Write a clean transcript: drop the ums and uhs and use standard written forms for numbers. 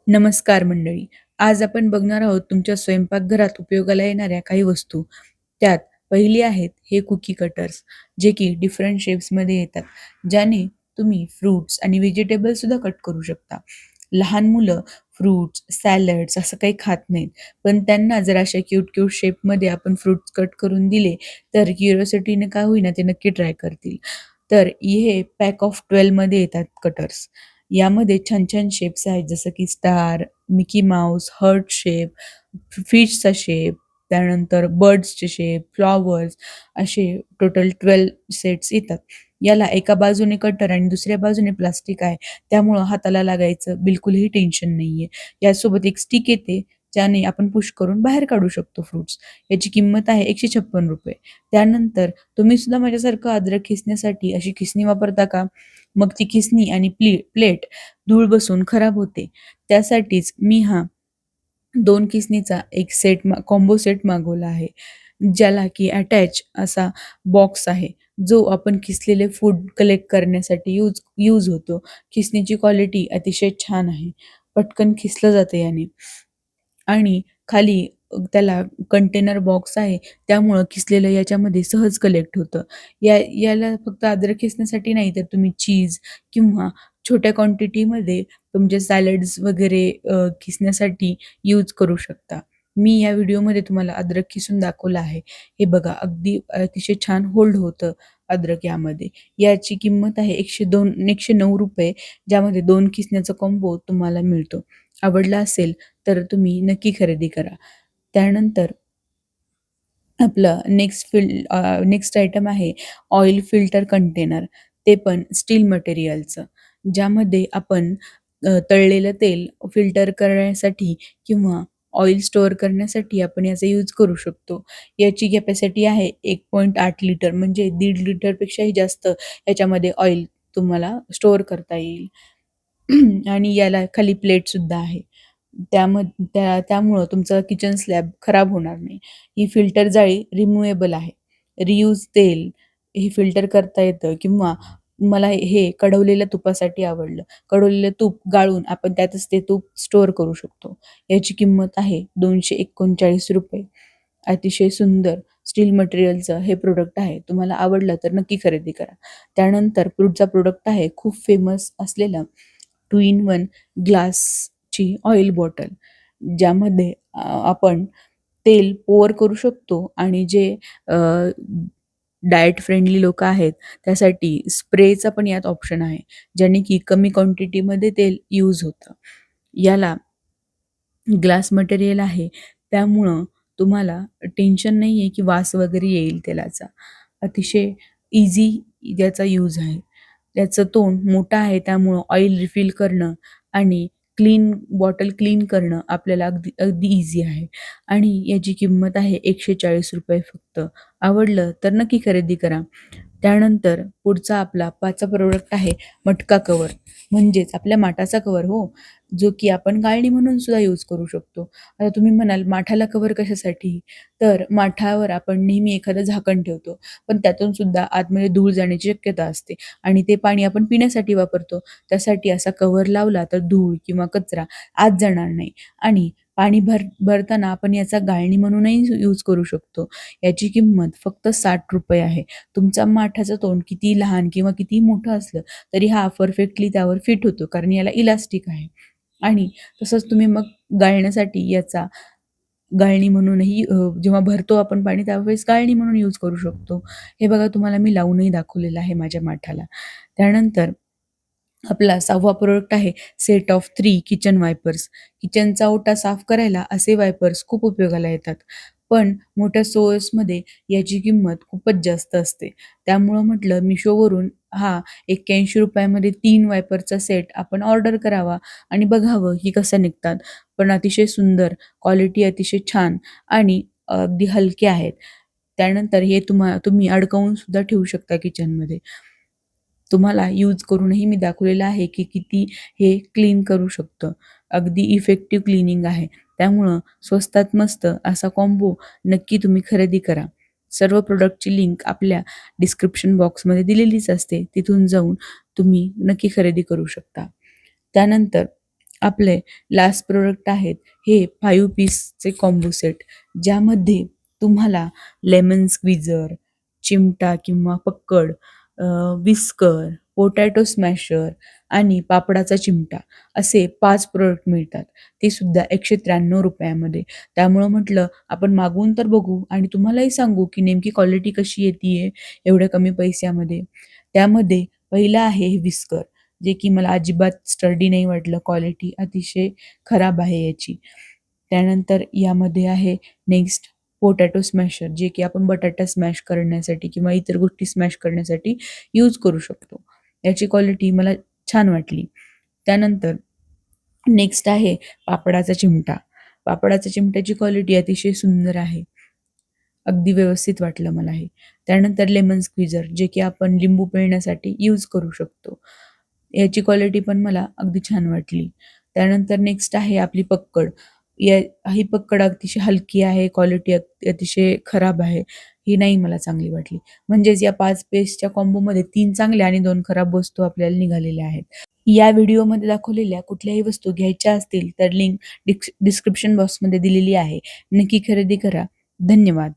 नमस्कार मंडळी. आज आपण बघणार आहोत तुमच्या स्वयंपाकघरात उपयोगाला येणाऱ्या काही वस्तू. त्यात पहिली आहेत हे कुकी कटर्स, जे की डिफरंट शेप्समध्ये येतात, ज्याने तुम्ही फ्रुट्स आणि व्हेजिटेबल्स सुद्धा कट करू शकता. लहान मुलं फ्रुट्स, सॅलड्स असं काही खात नाहीत, पण त्यांना जर अशा क्यूट शेपमध्ये आपण फ्रुट्स कट करून दिले, तर क्युरिओसिटीने का होईना ते नक्की ट्राय करतील. तर हे पॅक ऑफ 12 मध्ये येतात कटर्स. यामध्ये छान-छान शेप्स आहेत जसं की star, Mickey Mouse, heart shape, फिशचा शेप, त्यानंतर बर्ड्सचे शेप, फ्लॉवर्स असे टोटल 12 सेट्स येतात. याला एका बाजूने कटर आणि दुसऱ्या बाजूने प्लास्टिक आहे. त्यामुळं हाताला लागायचं बिलकुलही टेन्शन नाहीये. यासोबत एक स्टिक येते, ज्याने आपण पुश करून बाहेर काढू शकतो फ्रुट्स. याची किंमत आहे ₹156. त्यानंतर तुम्ही सुद्धा माझ्यासारखं अद्रक खिसण्यासाठी अशी खिसणी वापरता का? मग ती खिसणी आणि प्लेट धूळ बसून खराब होते. त्यासाठीच मी हा 2 खिसणीचा एक कॉम्बो सेट मागवला आहे. ज्याला की अटॅच असा बॉक्स आहे, जो आपण खिसलेले फूड कलेक्ट करण्यासाठी यूज होतो. खिसणीची क्वालिटी अतिशय छान आहे. पटकन खिसलं जातं याने. आणि खाली त्याला कंटेनर बॉक्स आहे, त्यामुळं खिसलेलं याच्यामध्ये सहज कलेक्ट होतं. याला फक्त अद्रक खिसण्यासाठी नाही, तर तुम्ही चीज किंवा छोट्या क्वांटिटीमध्ये तुमचे सॅलड्स वगैरे खिसण्यासाठी यूज करू शकता. मी या व्हिडिओमध्ये तुम्हाला अद्रक खिसून दाखवलं आहे. हे बघा, अगदी अतिशय छान होल्ड होतं अद्रक यामध्ये. याची किंमत आहे ₹109, ज्यामध्ये 2 खिसण्याचा कॉम्बो तुम्हाला मिळतो. आवडला असेल तर तुम्ही नक्की खरेदी करा. त्यानंतर आपलं नेक्स्ट आयटम आहे ऑइल फिल्टर कंटेनर. ते पण स्टील मटेरियलचं, ज्यामध्ये आपण तळलेलं तेल फिल्टर करण्यासाठी किंवा ऑइल स्टोअर करण्यासाठी आपण याचा यूज करू शकतो. याची कॅपॅसिटी आहे 1.8 लिटर, म्हणजे 1.5 लिटरपेक्षाही जास्त याच्यामध्ये ऑइल तुम्हाला स्टोअर करता येईल. आणि याला खाली प्लेटसुद्धा आहे. त्यामुळं तुमचा किचन स्लॅब खराब होणार नाही. ही फिल्टर जाळी रिमूव्हेबल आहे. रियूज तेल हे फिल्टर करता येतं किंवा मला हे कढवलेल्या तुपासाठी आवडलं. कढवलेलं तूप गाळून आपण त्यातच ते तूप स्टोअर करू शकतो. याची किंमत आहे ₹239. अतिशय सुंदर स्टील मटेरियलचं हे प्रॉडक्ट आहे. तुम्हाला आवडलं तर नक्की खरेदी करा. त्यानंतर पुढचा प्रॉडक्ट आहे खूप फेमस असलेला 2 in 1 ग्लासची ऑइल बॉटल, ज्यामध्ये आपण तेल पोअर करू शकतो आणि जे डायट फ्रेंडली लोकं आहेत, त्यासाठी स्प्रेचा पण यात ऑप्शन आहे, ज्याने की कमी क्वांटिटीमध्ये तेल यूज होतं. याला ग्लास मटेरियल आहे, त्यामुळं तुम्हाला टेन्शन नाही आहे, की वास वगैरे येईल तेलाचा. अतिशय ईझी याचा यूज आहे. त्याचं तोंड मोठं आहे, त्यामुळं ऑइल रिफिल करणं आणि बॉटल क्लीन करणं आपल्याला अगदी अगदी ईझी आहे आणि याची किंमत आहे ₹140 फक्त. आवडलं तर नक्की खरेदी करा. त्यानंतर पुढचा आपला 5चा प्रॉडक्ट आहे मटका कव्हर, म्हणजेच आपल्या माठाचा कव्हर हो, जो की आपण गाळणी म्हणून सुद्धा यूज करू शकतो. आता तुम्ही म्हणाल माठाला कव्हर कशासाठी? तर माठावर आपण नेहमी एखादं झाकण ठेवतो, पण त्यातून सुद्धा आतमध्ये धूळ जाण्याची शक्यता असते आणि ते पाणी आपण पिण्यासाठी वापरतो. त्यासाठी असा कव्हर लावला तर धूळ किंवा कचरा आत जाणार नाही आणि पाणी भरताना आपण याचा गाळणी म्हणूनही यूज करू शकतो. याची किंमत फक्त ₹60 आहे. तुमचा माठाचं तोंड किती लहान किंवा कितीही मोठं असलं, तरी हा परफेक्टली त्यावर फिट होतो, कारण याला इलास्टिक आहे. आणि तसंच तुम्ही मग गाळण्यासाठी याचा गाळणी म्हणूनही जेव्हा भरतो आपण पाणी त्यावेळेस गाळणी म्हणून यूज करू शकतो. हे बघा, तुम्हाला मी लावूनही दाखवलेलं आहे माझ्या माठाला. त्यानंतर आपला 6वा प्रॉडक्ट आहे सेट ऑफ 3 किचन वायपर्स. किचनचा ओटा साफ करायला असे वायपर्स खूप उपयोगाला येतात. पण मोठ्या स्टोअर्समध्ये याची किंमत खूपच जास्त असते. त्यामुळं म्हटलं Mishoवरून हा ₹81 मध्ये 3 वायपरचा सेट आपण ऑर्डर करावा आणि बघावं की कसे निघतात. पण अतिशय सुंदर, क्वालिटी अतिशय छान आणि अगदी हलके आहेत. त्यानंतर हे तुम्ही अडकवून सुद्धा ठेवू शकता किचनमध्ये. तुम्हाला यूज करूनही मी दाखवलेलं आहे, की किती हे क्लीन करू शकतं. अगदी इफेक्टिव्ह क्लीनिंग आहे. त्यामुळं स्वस्तात मस्त असा कॉम्बो नक्की तुम्ही खरेदी करा. सर्व प्रॉडक्टची लिंक आपल्या डिस्क्रिप्शन बॉक्समध्ये दिलेलीच असते. तिथून जाऊन तुम्ही नक्की खरेदी करू शकता. त्यानंतर आपले लास्ट प्रोडक्ट आहेत हे 5 पीसचे कॉम्बो सेट, ज्यामध्ये तुम्हाला लेमन स्क्वीझर, चिमटा किंवा पक्कड, विस्कर, पोटॅटो स्मॅशर आणि पापडाचा चिमटा असे 5 प्रॉडक्ट मिळतात. ते सुद्धा ₹193 मध्ये. त्यामुळं म्हटलं आपण मागवून तर बघू आणि तुम्हालाही सांगू की नेमकी क्वालिटी कशी येतीये एवढ्या कमी पैशामध्ये. त्यामध्ये पहिलं आहे हे विस्कर, जे की मला अजिबात स्टर्डी नाही वाटलं. क्वालिटी अतिशय खराब आहे याची. त्यानंतर यामध्ये आहे नेक्स्ट पोटॅटो स्मॅशर, जे की आपण बटाटा स्मॅश करण्यासाठी किंवा इतर गोष्टी स्मॅश करण्यासाठी यूज करू शकतो. याची क्वालिटी मला छान वाटली. त्यानंतर नेक्स्ट आहे पापडाचा चिमटा. पापडाच्या चिमट्याची क्वालिटी अतिशय सुंदर आहे. अगदी व्यवस्थित वाटलं मला हे. त्यानंतर लेमन स्क्वीझर, जे की आपण लिंबू पिळण्यासाठी यूज करू शकतो. याची क्वालिटी पण मला अगदी छान वाटली. त्यानंतर नेक्स्ट आहे आपली पक्कड. या ही पक्कड अतिशय हलकी आहे, क्वालिटी अतिशय खराब आहे. ही नाही मला चांगली वाटली. म्हणजेच या 5 पेस्टच्या कॉम्बोमध्ये 3 चांगल्या आणि 2 खराब वस्तू आपल्याला निघालेल्या आहेत. या व्हिडिओमध्ये दाखवलेल्या कुठल्याही वस्तू घ्यायच्या असतील तर लिंक डिस्क्रिप्शन बॉक्समध्ये दिलेली आहे. नक्की खरेदी करा. धन्यवाद.